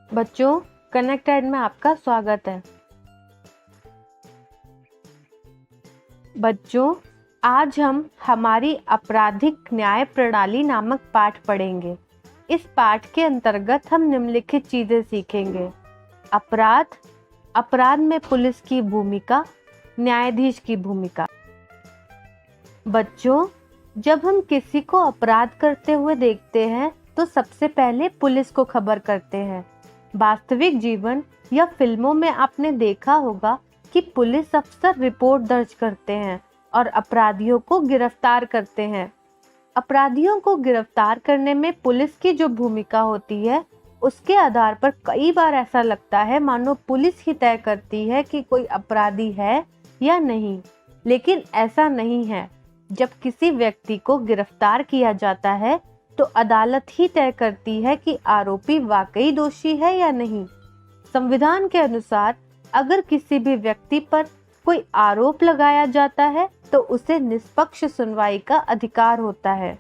बच्चों, कनेक्टेड में आपका स्वागत है। बच्चों, आज हम हमारी आपराधिक न्याय प्रणाली नामक पाठ पढ़ेंगे। इस पाठ के अंतर्गत हम निम्नलिखित चीजें सीखेंगे। अपराध में पुलिस की भूमिका, न्यायाधीश की भूमिका। बच्चों, जब हम किसी को अपराध करते हुए देखते हैं तो सबसे पहले पुलिस को खबर करते हैं। वास्तविक जीवन या फिल्मों में आपने देखा होगा कि पुलिस अफसर रिपोर्ट दर्ज करते हैं और अपराधियों को गिरफ्तार करते हैं। अपराधियों को गिरफ्तार करने में पुलिस की जो भूमिका होती है, उसके आधार पर कई बार ऐसा लगता है मानो पुलिस ही तय करती है कि कोई अपराधी है या नहीं, लेकिन ऐसा नहीं है। जब किसी व्यक्ति को गिरफ्तार किया जाता है तो अदालत ही तय करती है कि आरोपी वाकई दोषी है या नहीं। संविधान के अनुसार अगर किसी भी व्यक्ति पर कोई आरोप लगाया जाता है तो उसे निष्पक्ष सुनवाई का अधिकार होता है।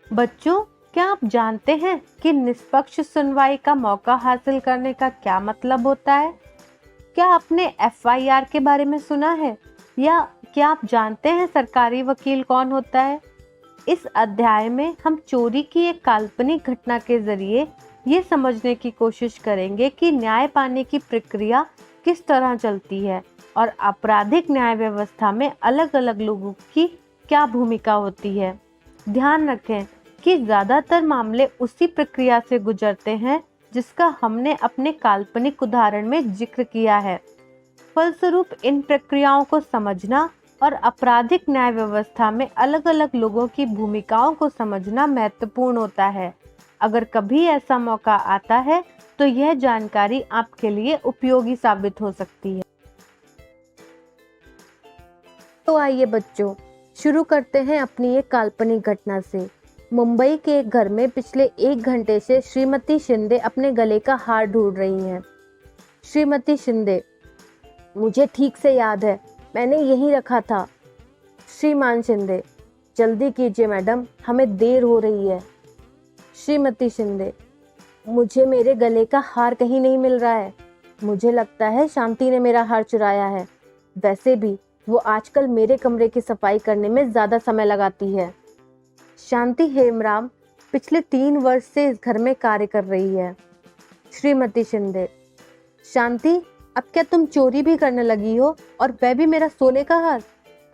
बच्चों, क्या आप जानते हैं कि निष्पक्ष सुनवाई का मौका हासिल करने का क्या मतलब होता है? क्या आपने एफआईआर के बारे में सुना है? या क्या आप जानते हैं सरकारी वकील कौन होता है? इस अध्याय में हम चोरी की एक काल्पनिक घटना के जरिए ये समझने की कोशिश करेंगे कि न्याय पाने की प्रक्रिया किस तरह चलती है और आपराधिक न्याय व्यवस्था में अलग अलग लोगों की क्या भूमिका होती है। ध्यान रखें कि ज्यादातर मामले उसी प्रक्रिया से गुजरते हैं जिसका हमने अपने काल्पनिक उदाहरण में जिक्र किया है। फलस्वरूप इन प्रक्रियाओं को समझना और आपराधिक न्याय व्यवस्था में अलग अलग लोगों की भूमिकाओं को समझना महत्वपूर्ण होता है। अगर कभी ऐसा मौका आता है तो यह जानकारी आपके लिए उपयोगी साबित हो सकती है। तो आइए बच्चों, शुरू करते हैं अपनी एक काल्पनिक घटना से। मुंबई के एक घर में पिछले 1 घंटे से श्रीमती शिंदे अपने गले का हार ढूंढ रही हैं। श्रीमती शिंदे: मुझे ठीक से याद है, मैंने यहीं रखा था। श्रीमान शिंदे: जल्दी कीजिए मैडम, हमें देर हो रही है। श्रीमती शिंदे: मुझे मेरे गले का हार कहीं नहीं मिल रहा है। मुझे लगता है शांति ने मेरा हार चुराया है। वैसे भी वो आजकल मेरे कमरे की सफाई करने में ज्यादा समय लगाती है। शांति हेमराम पिछले 3 वर्ष से इस घर में कार्य कर रही है। श्रीमती शिंदे: शांति, अब क्या तुम चोरी भी करने लगी हो, और वह भी मेरा सोने का हार?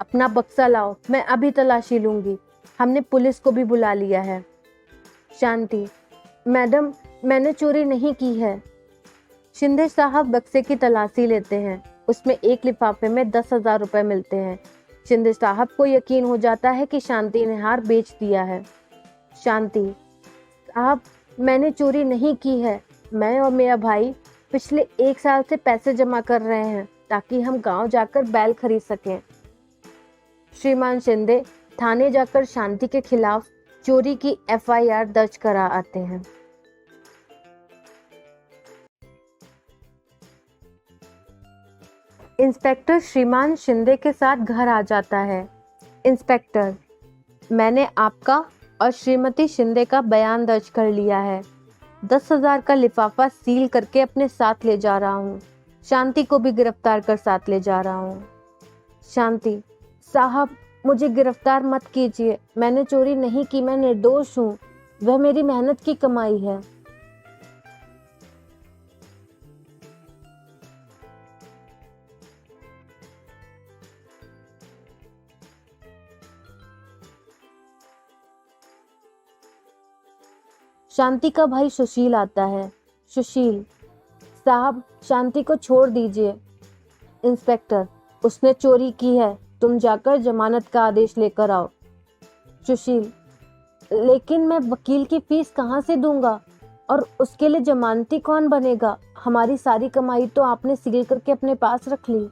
अपना बक्सा लाओ, मैं अभी तलाशी लूंगी। हमने पुलिस को भी बुला लिया है। शांति: मैडम, मैंने चोरी नहीं की है। शिंदे साहब बक्से की तलाशी लेते हैं। उसमें एक लिफाफे में 10,000 रुपए मिलते हैं। शिंदे साहब को यकीन हो जाता है कि शांति ने हार बेच दिया है। शांति: साहब, मैंने चोरी नहीं की है। मैं और मेरा भाई पिछले 1 साल से पैसे जमा कर रहे हैं ताकि हम गांव जाकर बैल खरीद सकें। श्रीमान शिंदे थाने जाकर शांति के खिलाफ चोरी की एफआईआर दर्ज करा आते हैं। इंस्पेक्टर श्रीमान शिंदे के साथ घर आ जाता है। इंस्पेक्टर: मैंने आपका और श्रीमती शिंदे का बयान दर्ज कर लिया है। 10,000 का लिफाफा सील करके अपने साथ ले जा रहा हूँ। शांति को भी गिरफ्तार कर साथ ले जा रहा हूँ। शांति: साहब, मुझे गिरफ्तार मत कीजिए। मैंने चोरी नहीं की, मैं निर्दोष हूँ। वह मेरी मेहनत की कमाई है। शांति का भाई सुशील आता है। सुशील: साहब, शांति को छोड़ दीजिए। इंस्पेक्टर: उसने चोरी की है, तुम जाकर जमानत का आदेश लेकर आओ। सुशील: लेकिन मैं वकील की फीस कहाँ से दूंगा, और उसके लिए जमानती कौन बनेगा? हमारी सारी कमाई तो आपने सील करके अपने पास रख ली।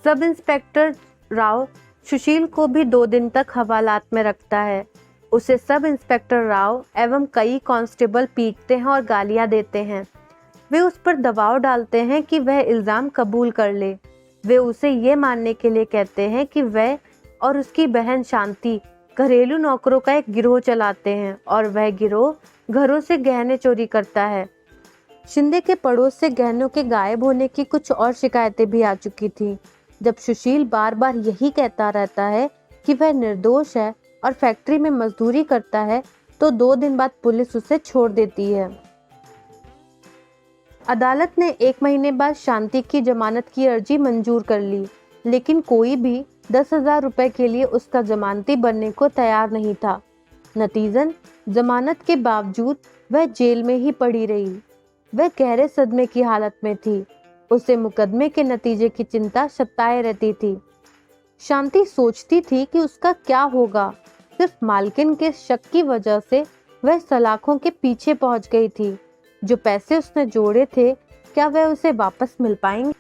सब इंस्पेक्टर राव सुशील को भी 2 दिन तक हवालात में रखता है। उसे सब इंस्पेक्टर राव एवं कई कांस्टेबल पीटते हैं और गालियां देते हैं। वे उस पर दबाव डालते हैं कि वह इल्ज़ाम कबूल कर ले। वे उसे ये मानने के लिए कहते हैं कि वह और उसकी बहन शांति घरेलू नौकरों का एक गिरोह चलाते हैं और वह गिरोह घरों से गहने चोरी करता है। शिंदे के पड़ोस से गहनों के गायब होने की कुछ और शिकायतें भी आ चुकी थी। जब सुशील बार बार यही कहता रहता है कि वह निर्दोष है और फैक्ट्री में मजदूरी करता है, तो 2 दिन बाद पुलिस उसे छोड़ देती है। अदालत ने 1 महीने बाद शांति की जमानत की अर्जी मंजूर कर ली, लेकिन कोई भी 10,000 रुपए के लिए उसका जमानती बनने को तैयार नहीं था। नतीजन जमानत के बावजूद वह जेल में ही पड़ी रही। वह गहरे सदमे की हालत में थी। उसे मुकदमे के नतीजे की चिंता सताए रहती थी। शांति सोचती थी कि उसका क्या होगा। सिर्फ मालकिन के शक की वजह से वह सलाखों के पीछे पहुंच गई थी। जो पैसे उसने जोड़े थे, क्या वह उसे वापस मिल पाएंगे?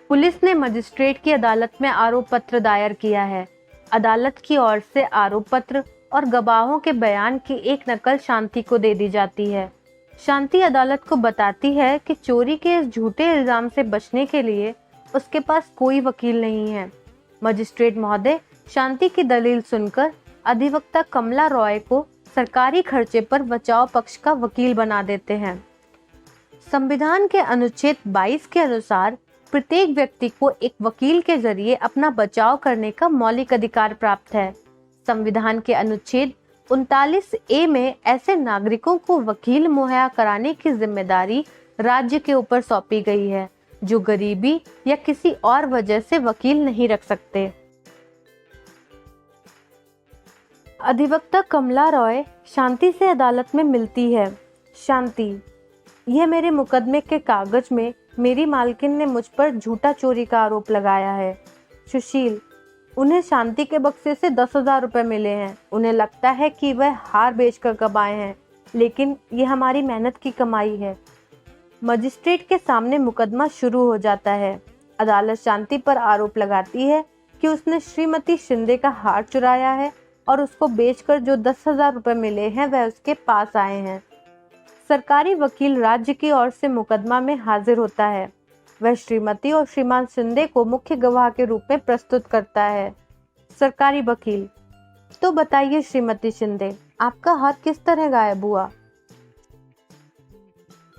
पुलिस ने मजिस्ट्रेट की अदालत में आरोप पत्र दायर किया है। अदालत की ओर से आरोप पत्र और गवाहों के बयान की एक नकल शांति को दे दी जाती है। शांति अदालत को बताती है कि चोरी के इस झूठे इल्जाम से बचने के लिए उसके पास कोई वकील नहीं है। मजिस्ट्रेट महोदय शांति की दलील सुनकर अधिवक्ता कमला रॉय को सरकारी खर्चे पर बचाव पक्ष का वकील बना देते हैं। संविधान के अनुच्छेद 22 के अनुसार प्रत्येक व्यक्ति को एक वकील के जरिए अपना बचाव करने का मौलिक अधिकार प्राप्त है। संविधान के अनुच्छेद 39A में ऐसे नागरिकों को वकील मुहैया कराने की जिम्मेदारी राज्य के ऊपर सौंपी गई है, जो गरीबी या किसी और वजह से वकील नहीं रख सकते। अधिवक्ता कमला रॉय शांति से अदालत में मिलती है। शांति, यह मेरे मुकदमे के कागज में मेरी मालकिन ने मुझ पर झूठा चोरी का आरोप लगाया है। सुशील, उन्हें शांति के बक्से से 10,000 रुपए मिले हैं। उन्हें लगता है कि वह हार बेचकर कमाए हैं, लेकिन ये हमारी मेहनत की कमाई है। मजिस्ट्रेट के सामने मुकदमा शुरू हो जाता है। अदालत शांति पर आरोप लगाती है कि उसने श्रीमती शिंदे का हार चुराया है और उसको बेचकर जो 10,000 रुपए मिले हैं वह उसके पास आए हैं। सरकारी वकील राज्य की ओर से मुकदमा में हाजिर होता है। वह श्रीमती और श्रीमान शिंदे को मुख्य गवाह के रूप में प्रस्तुत करता है। सरकारी वकील, तो बताइए श्रीमती शिंदे, आपका हार किस तरह गायब हुआ?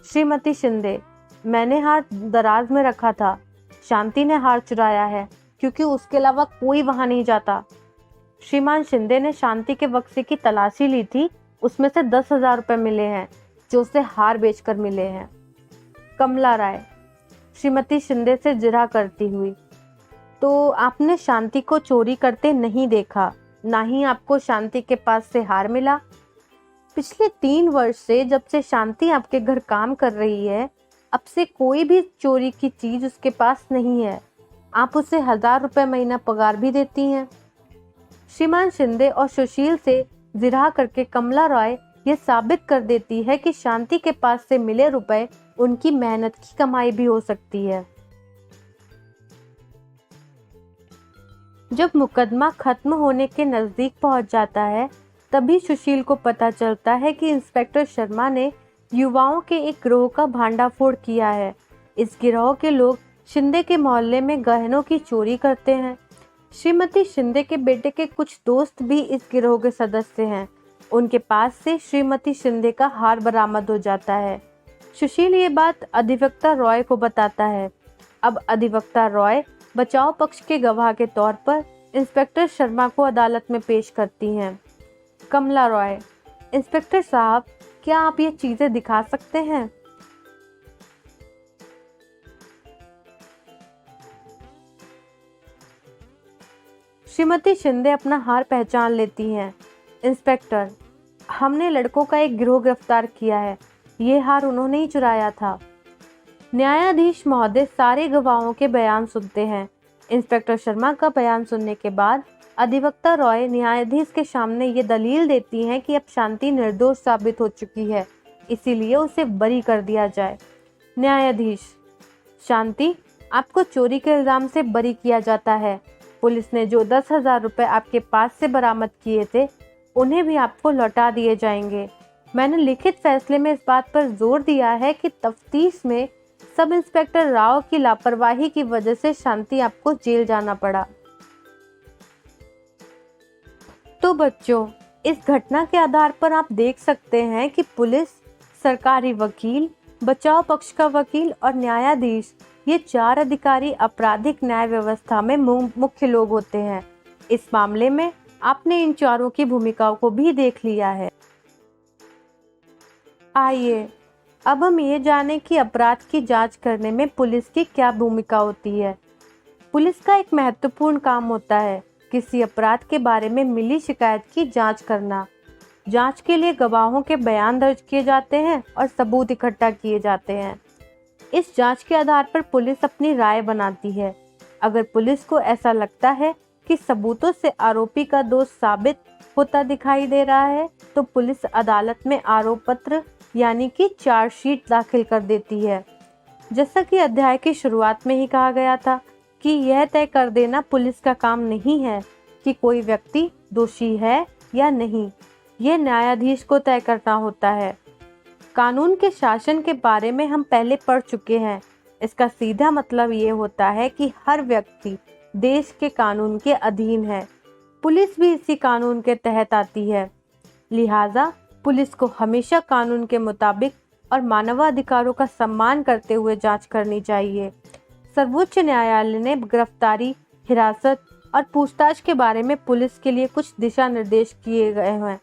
श्रीमती शिंदे, मैंने हार दराज में रखा था। शांति ने हार चुराया है, क्योंकि उसके अलावा कोई वहां नहीं जाता। श्रीमान शिंदे ने शांति के बक्से की तलाशी ली थी, उसमें से 10,000 रुपए मिले हैं, जो उसे हार बेचकर मिले हैं। कमला राय, श्रीमती शिंदे से जिरह करती हुई, तो आपने शांति को चोरी करते नहीं देखा, ना ही आपको शांति के पास से हार मिला? पिछले 3 वर्ष से जब से शांति आपके घर काम कर रही है, अब से कोई भी चोरी की चीज उसके पास नहीं है। आप उसे 1,000 रुपए महीना पगार भी देती हैं। श्रीमान शिंदे और सुशील से जिरह करके कमला रॉय ये साबित कर देती है कि शांति के पास से मिले रुपए उनकी मेहनत की कमाई भी हो सकती है। जब मुकदमा खत्म होने के नजदीक पहुंच जाता है, तभी सुशील को पता चलता है कि इंस्पेक्टर शर्मा ने युवाओं के एक गिरोह का भांडाफोड़ किया है। इस गिरोह के लोग शिंदे के मोहल्ले में गहनों की चोरी करते हैं। श्रीमती शिंदे के बेटे के कुछ दोस्त भी इस गिरोह के सदस्य हैं। उनके पास से श्रीमती शिंदे का हार बरामद हो जाता है। सुशील ये बात अधिवक्ता रॉय को बताता है। अब अधिवक्ता रॉय बचाव पक्ष के गवाह के तौर पर इंस्पेक्टर शर्मा को अदालत में पेश करती हैं। कमला रॉय, इंस्पेक्टर साहब, क्या आप ये चीजें दिखा सकते हैं? श्रीमती शिंदे अपना हार पहचान लेती हैं। इंस्पेक्टर, हमने लड़कों का एक गिरोह गिरफ्तार किया है। ये हार उन्होंने ही चुराया था। न्यायाधीश महोदय सारे गवाहों के बयान सुनते हैं। इंस्पेक्टर शर्मा का बयान सुनने के बाद अधिवक्ता रॉय न्यायाधीश के सामने ये दलील देती हैं कि अब शांति निर्दोष साबित हो चुकी है, इसीलिए उसे बरी कर दिया जाए। न्यायाधीश, शांति, आपको चोरी के इल्जाम से बरी किया जाता है। पुलिस ने जो 10,000 रुपये आपके पास से बरामद किए थे उन्हें भी आपको लौटा दिए जाएंगे। मैंने लिखित फैसले में इस बात पर जोर दिया है कि तफ्तीश में सब इंस्पेक्टर राव की लापरवाही की वजह से शांति आपको जेल जाना पड़ा। तो बच्चों, इस घटना के आधार पर आप देख सकते हैं कि पुलिस, सरकारी वकील, बचाव पक्ष का वकील और न्यायाधीश, ये 4 अधिकारी आपराधिक न्याय व्यवस्था में मुख्य लोग होते हैं। इस मामले में आपने इन चारों की भूमिकाओं को भी देख लिया है। आइए अब हम ये जानें कि अपराध की जांच करने में पुलिस की क्या भूमिका होती है। पुलिस का एक महत्वपूर्ण काम होता है किसी अपराध के बारे में मिली शिकायत की जांच करना। जांच के लिए गवाहों के बयान दर्ज किए जाते हैं और सबूत इकट्ठा किए जाते हैं। इस जांच के आधार पर पुलिस अपनी राय बनाती है। अगर पुलिस को ऐसा लगता है कि सबूतों से आरोपी का दोष साबित होता दिखाई दे रहा है तो पुलिस अदालत में आरोप पत्र यानी कि चार्जशीट दाखिल कर देती है। जैसा कि अध्याय की शुरुआत में ही कहा गया था कि यह तय कर देना पुलिस का काम नहीं है कि कोई व्यक्ति दोषी है या नहीं, यह न्यायाधीश को तय करना होता है। कानून के शासन के बारे में हम पहले पढ़ चुके हैं। इसका सीधा मतलब ये होता है कि हर व्यक्ति देश के कानून के अधीन है। पुलिस भी इसी कानून के तहत आती है। लिहाजा पुलिस को हमेशा कानून के मुताबिक और मानवाधिकारों का सम्मान करते हुए जांच करनी चाहिए। सर्वोच्च न्यायालय ने गिरफ्तारी, हिरासत और पूछताछ के बारे में पुलिस के लिए कुछ दिशा निर्देश किए गए हैं।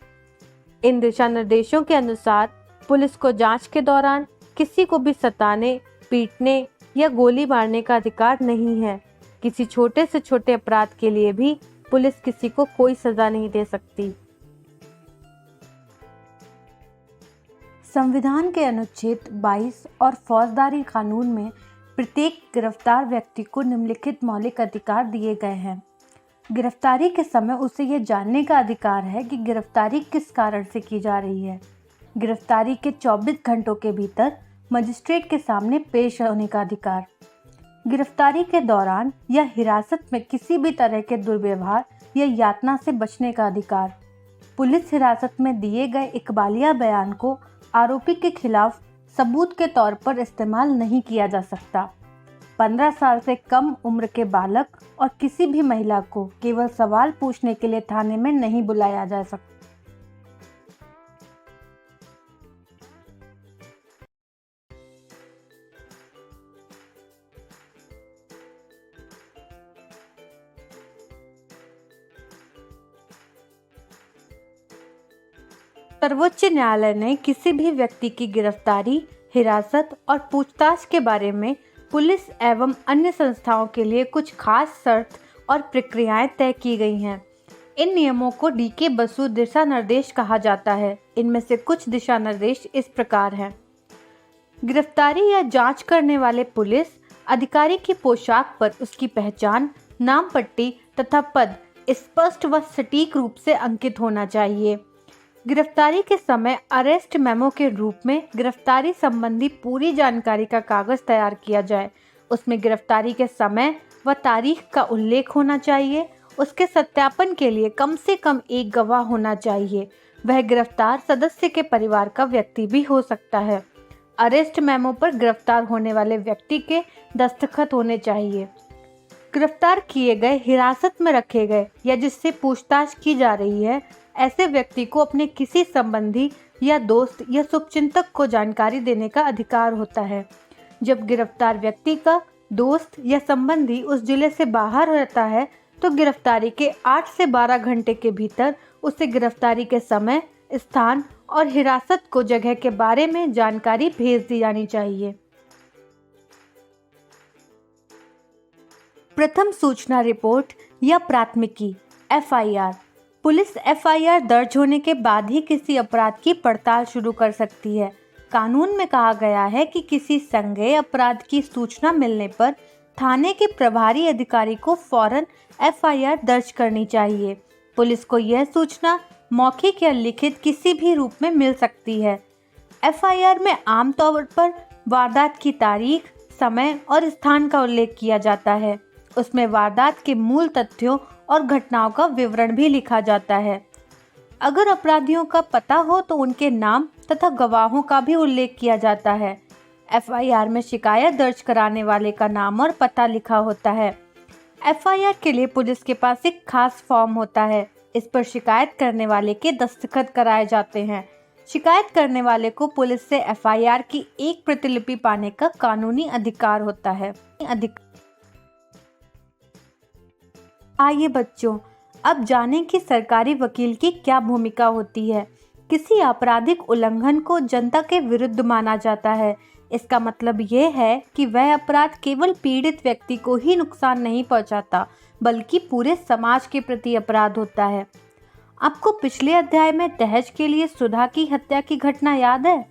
इन दिशा निर्देशों के अनुसार पुलिस को जांच के दौरान किसी को भी सताने, पीटने या गोली मारने का अधिकार नहीं है। किसी छोटे से छोटे अपराध के लिए भी पुलिस किसी को कोई सजा नहीं दे सकती। संविधान के अनुच्छेद 22 और फौजदारी कानून में प्रत्येक गिरफ्तार व्यक्ति को निम्नलिखित मौलिक अधिकार दिए गए हैं। गिरफ्तारी के समय उसे यह जानने का अधिकार है कि गिरफ्तारी किस कारण से की जा रही है। गिरफ्तारी के 24 घंटों के भीतर मजिस्ट्रेट के सामने पेश होने का अधिकार। गिरफ्तारी के दौरान या हिरासत में किसी भी तरह के दुर्व्यवहार या यातना से बचने का अधिकार। पुलिस हिरासत में दिए गए इकबालिया बयान को आरोपी के खिलाफ सबूत के तौर पर इस्तेमाल नहीं किया जा सकता। 15 साल से कम उम्र के बालक और किसी भी महिला को केवल सवाल पूछने के लिए थाने में नहीं बुलाया जा सकता। सर्वोच्च न्यायालय ने किसी भी व्यक्ति की गिरफ्तारी, हिरासत और पूछताछ के बारे में पुलिस एवं अन्य संस्थाओं के लिए कुछ खास शर्त और प्रक्रियाएं तय की गई हैं। इन नियमों को डीके बसु दिशा निर्देश कहा जाता है। इनमें से कुछ दिशा निर्देश इस प्रकार हैं। गिरफ्तारी या जांच करने वाले पुलिस अधिकारी की पोशाक पर उसकी पहचान, नाम पट्टी तथा पद स्पष्ट व सटीक रूप से अंकित होना चाहिए। गिरफ्तारी के समय अरेस्ट मेमो के रूप में गिरफ्तारी संबंधी पूरी जानकारी का कागज तैयार किया जाए। उसमें गिरफ्तारी के समय व तारीख का उल्लेख होना चाहिए। उसके सत्यापन के लिए कम से कम एक गवाह होना चाहिए। वह गिरफ्तार सदस्य के परिवार का व्यक्ति भी हो सकता है। अरेस्ट मेमो पर गिरफ्तार होने वाले व्यक्ति के दस्तखत होने चाहिए। गिरफ्तार किए गए, हिरासत में रखे गए या जिससे पूछताछ की जा रही है, ऐसे व्यक्ति को अपने किसी संबंधी या दोस्त या शुभचिंतक को जानकारी देने का अधिकार होता है। जब गिरफ्तार व्यक्ति का दोस्त या संबंधी उस जिले से बाहर रहता है तो गिरफ्तारी के 8 से 12 घंटे के भीतर उसे गिरफ्तारी के समय, स्थान और हिरासत को जगह के बारे में जानकारी भेज दी जानी चाहिए। प्रथम सूचना रिपोर्ट या प्राथमिकी FIR। पुलिस FIR दर्ज होने के बाद ही किसी अपराध की पड़ताल शुरू कर सकती है। कानून में कहा गया है कि किसी संज्ञेय अपराध की सूचना मिलने पर थाने के प्रभारी अधिकारी को फौरन FIR दर्ज करनी चाहिए। पुलिस को यह सूचना मौखिक या लिखित किसी भी रूप में मिल सकती है। FIR में आमतौर पर वारदात की तारीख, समय और स्थान का उल्लेख किया जाता है। उसमें वारदात के मूल तथ्यों और घटनाओं का विवरण भी लिखा जाता है। अगर अपराधियों का पता हो तो उनके नाम तथा गवाहों का भी उल्लेख किया जाता है। एफआईआर में शिकायत दर्ज कराने वाले का नाम और पता लिखा होता है। एफआईआर के लिए पुलिस के पास एक खास फॉर्म होता है। इस पर शिकायत करने वाले के दस्तखत कराए जाते हैं। शिकायत करने वाले को पुलिस से एफआईआर की एक प्रतिलिपि पाने का कानूनी अधिकार होता है। आइए बच्चों, अब जानें कि सरकारी वकील की क्या भूमिका होती है। किसी आपराधिक उल्लंघन को जनता के विरुद्ध माना जाता है। इसका मतलब ये है कि वह अपराध केवल पीड़ित व्यक्ति को ही नुकसान नहीं पहुंचाता, बल्कि पूरे समाज के प्रति अपराध होता है। आपको पिछले अध्याय में दहेज के लिए सुधा की हत्या की घटना याद है?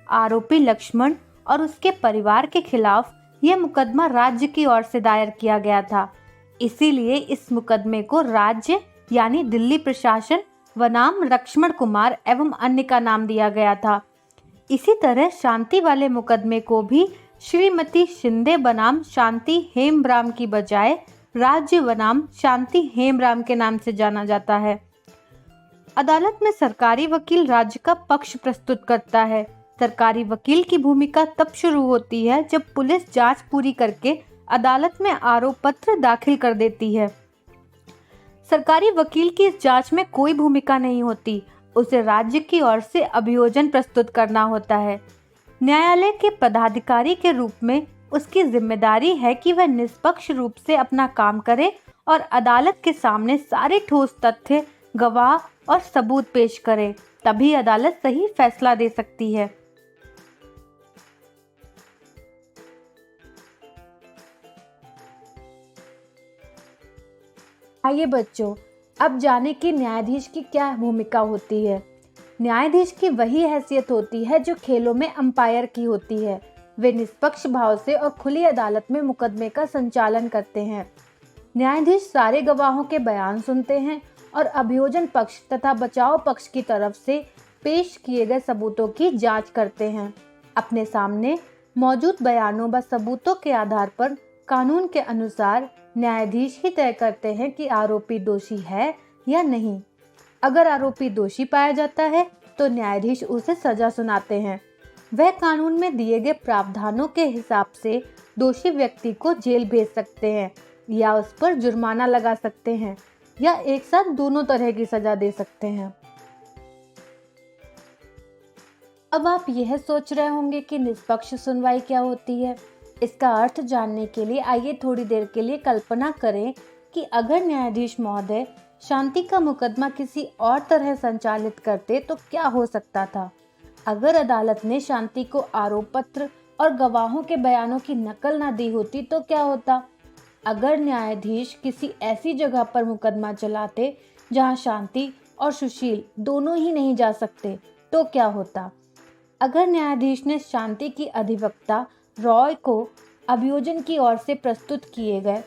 आरोपी लक्ष्मण और उसके परिवार के खिलाफ यह मुकदमा राज्य की ओर से दायर किया गया था। इसीलिए इस मुकदमे को राज्य यानी दिल्ली प्रशासन बनाम लक्ष्मण कुमार एवं अन्य का नाम दिया गया था। इसी तरह शांति वाले मुकदमे को भी श्रीमती शिंदे बनाम शांति हेमब्राम की बजाय राज्य बनाम शांति हेमब्राम के नाम से जाना जाता है। अदालत में सरकारी वकील राज्य का पक्ष प्रस्तुत करता है। सरकारी वकील की भूमिका तब शुरू होती है जब पुलिस जांच पूरी करके अदालत में आरोप पत्र दाखिल कर देती है। सरकारी वकील की इस जांच में कोई भूमिका नहीं होती, उसे राज्य की ओर से अभियोजन प्रस्तुत करना होता है। न्यायालय के पदाधिकारी के रूप में उसकी जिम्मेदारी है कि वह निष्पक्ष रूप से अपना काम करे और अदालत के सामने सारे ठोस तथ्य, गवाह और सबूत पेश करे, तभी अदालत सही फैसला दे सकती है। आइए बच्चों, अब जाने कि न्यायाधीश की क्या भूमिका होती है। न्यायाधीश की वही हैसियत होती है जो खेलों में अंपायर की होती है। वे निष्पक्ष भाव से और खुली अदालत में मुकदमे का संचालन करते हैं। न्यायाधीश सारे गवाहों के बयान सुनते हैं और अभियोजन पक्ष तथा बचाव पक्ष की तरफ से पेश किए गए सबूतों की जांच करते हैं। अपने सामने मौजूद बयानों व सबूतों के आधार पर कानून के अनुसार न्यायाधीश ही तय करते हैं कि आरोपी दोषी है या नहीं। अगर आरोपी दोषी पाया जाता है तो न्यायाधीश उसे सजा सुनाते हैं। वह कानून में दिए गए प्रावधानों के हिसाब से दोषी व्यक्ति को जेल भेज सकते हैं या उस पर जुर्माना लगा सकते हैं या एक साथ दोनों तरह की सजा दे सकते हैं। अब आप यह सोच रहे होंगे कि निष्पक्ष सुनवाई क्या होती है। इसका अर्थ जानने के लिए आइए थोड़ी देर के लिए कल्पना करें कि अगर न्यायाधीश महोदय शांति का मुकदमा किसी और तरह संचालित करते तो क्या हो सकता था। अगर अदालत ने शांति को आरोप पत्र और गवाहों के बयानों की नकल न दी होती तो क्या होता। अगर न्यायाधीश किसी ऐसी जगह पर मुकदमा चलाते जहां शांति और सुशील दोनों ही नहीं जा सकते तो क्या होता। अगर न्यायाधीश ने शांति की अधिवक्ता रॉय को अभियोजन की ओर से प्रस्तुत किए गए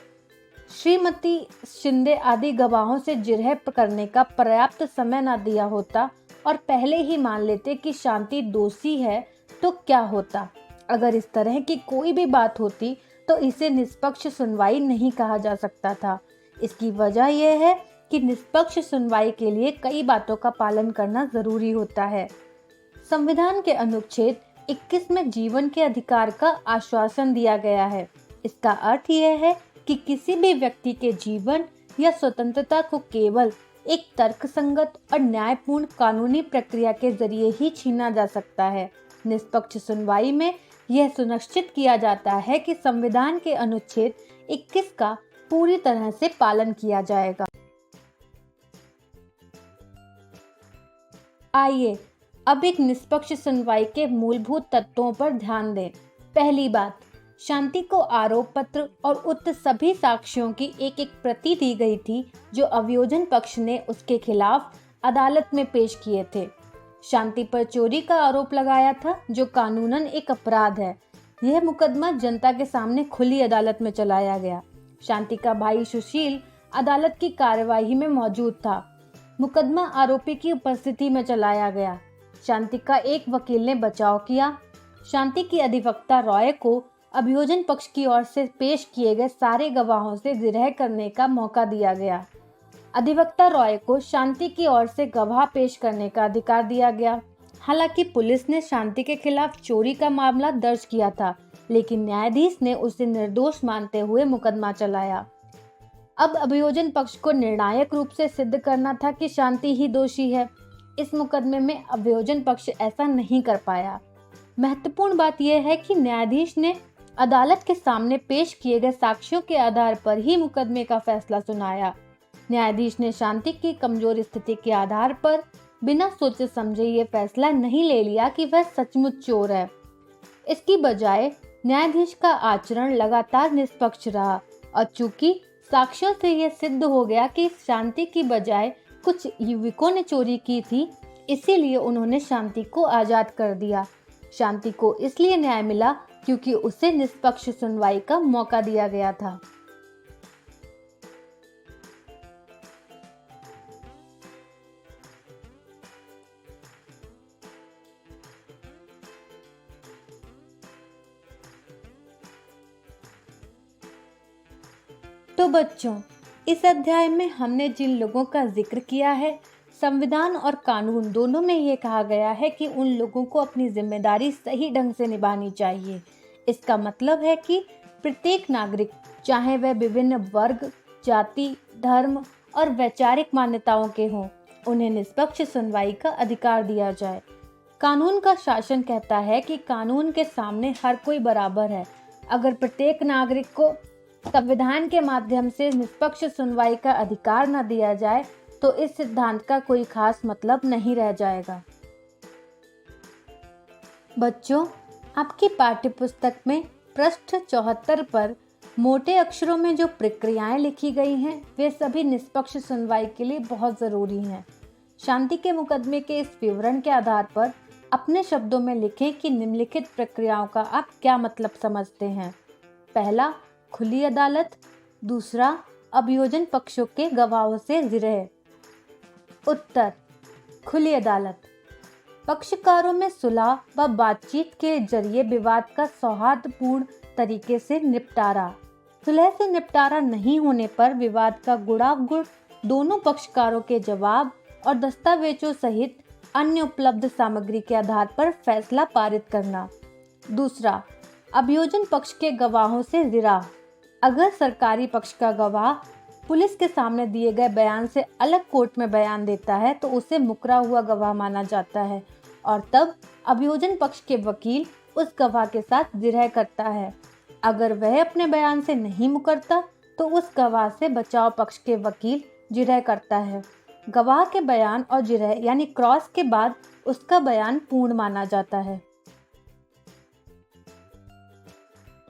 श्रीमती शिंदे आदि गवाहों से जिरह करने का पर्याप्त समय न दिया होता और पहले ही मान लेते कि शांति दोषी है तो क्या होता। अगर इस तरह की कोई भी बात होती तो इसे निष्पक्ष सुनवाई नहीं कहा जा सकता था। इसकी वजह यह है कि निष्पक्ष सुनवाई के लिए कई बातों का पालन करना जरूरी होता है। संविधान के अनुच्छेद 21 में जीवन के अधिकार का आश्वासन दिया गया है। इसका अर्थ यह है कि किसी भी व्यक्ति के जीवन या स्वतंत्रता को केवल एक तर्कसंगत और न्यायपूर्ण कानूनी प्रक्रिया के जरिए ही छीना जा सकता है। निष्पक्ष सुनवाई में यह सुनिश्चित किया जाता है कि संविधान के अनुच्छेद 21 का पूरी तरह से पालन किया जाएगा। आइए अब एक निष्पक्ष सुनवाई के मूलभूत तत्वों पर ध्यान दें। पहली बात, शांति को आरोप पत्र और उक्त सभी साक्ष्यों की एक एक प्रति दी गई थी जो अभियोजन पक्ष ने उसके खिलाफ अदालत में पेश किए थे। शांति पर चोरी का आरोप लगाया था जो कानूनन एक अपराध है। यह मुकदमा जनता के सामने खुली अदालत में चलाया गया। शांति का भाई सुशील अदालत की कार्यवाही में मौजूद था। मुकदमा आरोपी की उपस्थिति में चलाया गया। शांति का एक वकील ने बचाव किया। शांति की अधिवक्ता रॉय को अभियोजन पक्ष की ओर से पेश किए गए सारे गवाहों से जिरह करने का मौका दिया गया। अधिवक्ता रॉय को शांति की ओर से गवाह पेश करने का अधिकार दिया गया। हालांकि पुलिस ने शांति के खिलाफ चोरी का मामला दर्ज किया था, लेकिन न्यायाधीश ने उसे निर्दोष मानते हुए मुकदमा चलाया। अब अभियोजन पक्ष को निर्णायक रूप से सिद्ध करना था कि शांति ही दोषी है। इस मुकदमे में अभियोजन पक्ष ऐसा नहीं कर पाया। महत्वपूर्ण बात यह है कि न्यायाधीश ने अदालत के सामने पेश किए गए साक्ष्यों के आधार पर ही मुकदमे का फैसला सुनाया। न्यायाधीश ने शांति की कमजोर स्थिति के आधार पर बिना सोचे समझे ये फैसला नहीं ले लिया कि वह सचमुच चोर है। इसकी बजाय न्यायाधीश का आचरण लगातार निष्पक्ष रहा और चूंकि साक्ष्यों से यह सिद्ध हो गया कि शांति की बजाय कुछ युवकों ने चोरी की थी, इसीलिए उन्होंने शांति को आजाद कर दिया। शांति को इसलिए न्याय मिला क्योंकि उसे निष्पक्ष सुनवाई का मौका दिया गया था। तो बच्चों, इस अध्याय में हमने जिन लोगों का जिक्र किया है, संविधान और कानून दोनों में ये कहा गया है कि उन लोगों को अपनी जिम्मेदारी सही ढंग से निभानी चाहिए। इसका मतलब है कि प्रत्येक नागरिक, चाहे वह विभिन्न वर्ग, जाति, धर्म और वैचारिक मान्यताओं के हों, उन्हें निष्पक्ष सुनवाई का अधिकार दिया जाए। कानून का शासन कहता है कि कानून के सामने हर कोई बराबर है। अगर प्रत्येक नागरिक को संविधान के माध्यम से निष्पक्ष सुनवाई का अधिकार न दिया जाए तो इस सिद्धांत का कोई खास मतलब नहीं रह जाएगा। बच्चों, आपकी पाठ्यपुस्तक में पृष्ठ 74 पर मोटे अक्षरों में जो प्रक्रियाएं लिखी गई हैं, वे सभी निष्पक्ष सुनवाई के लिए बहुत ज़रूरी हैं। शांति के मुकदमे के इस विवरण के आधार पर अपने शब्दों में लिखें कि निम्नलिखित प्रक्रियाओं का आप क्या मतलब समझते हैं। पहला, खुली अदालत। दूसरा, अभियोजन पक्षों के गवाहों से जिरह। उत्तर, खुली अदालत। पक्षकारों में सुलह व बातचीत के जरिए विवाद का सौहार्दपूर्ण तरीके से निपटारा। सुलह से निपटारा नहीं होने पर विवाद का गुणावगुण दोनों पक्षकारों के जवाब और दस्तावेजों सहित अन्य उपलब्ध सामग्री के आधार पर फैसला पारित करना। दूसरा, अभियोजन पक्ष के गवाहों से जिरह। अगर सरकारी पक्ष का गवाह पुलिस के सामने दिए गए बयान से अलग कोर्ट में बयान देता है तो उसे मुकरा हुआ गवाह माना जाता है और तब अभियोजन पक्ष के वकील उस गवाह के साथ जिरह करता है। अगर वह अपने बयान से नहीं मुकरता तो उस गवाह से बचाव पक्ष के वकील जिरह करता है। गवाह के बयान और जिरह यानी क्रॉस के बाद उसका बयान पूर्ण माना जाता है।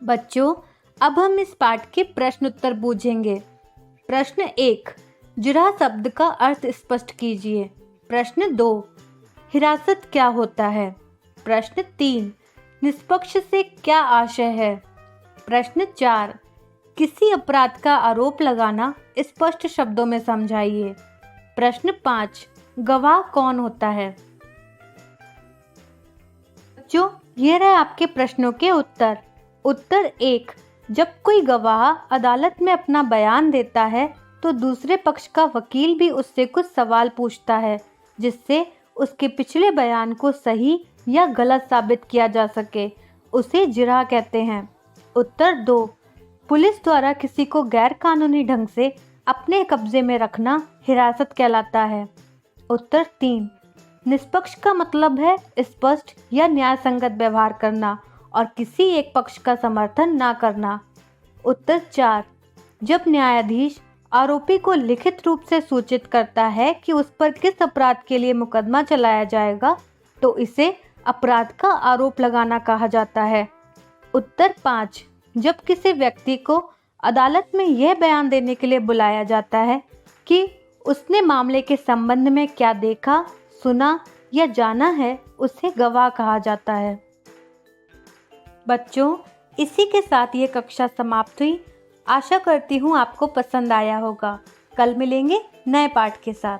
बच्चों, अब हम इस पाठ के प्रश्न उत्तर बूझेंगे। प्रश्न 1, जिरह शब्द का अर्थ स्पष्ट कीजिए। प्रश्न 2, हिरासत क्या होता है। प्रश्न 3, निष्पक्ष से क्या आशय है। प्रश्न 4, किसी अपराध का आरोप लगाना स्पष्ट शब्दों में समझाइए। प्रश्न 5, गवाह कौन होता है। बच्चों, ये रहे आपके प्रश्नों के उत्तर। उत्तर 1, जब कोई गवाह अदालत में अपना बयान देता है तो दूसरे पक्ष का वकील भी उससे कुछ सवाल पूछता है जिससे उसके पिछले बयान को सही या गलत साबित किया जा सके। उसे जिरह कहते हैं। उत्तर 2, पुलिस द्वारा किसी को गैर कानूनी ढंग से अपने कब्जे में रखना हिरासत कहलाता है। उत्तर 3, निष्पक्ष का मतलब है स्पष्ट या न्यायसंगत व्यवहार करना और किसी एक पक्ष का समर्थन ना करना। उत्तर 4, जब न्यायाधीश आरोपी को लिखित रूप से सूचित करता है कि उस पर किस अपराध के लिए मुकदमा चलाया जाएगा तो इसे अपराध का आरोप लगाना कहा जाता है। उत्तर 5, जब किसी व्यक्ति को अदालत में यह बयान देने के लिए बुलाया जाता है कि उसने मामले के संबंध में क्या देखा, सुना या जाना है, उसे गवाह कहा जाता है। बच्चों, इसी के साथ ये कक्षा समाप्त हुई। आशा करती हूँ आपको पसंद आया होगा। कल मिलेंगे नए पाठ के साथ।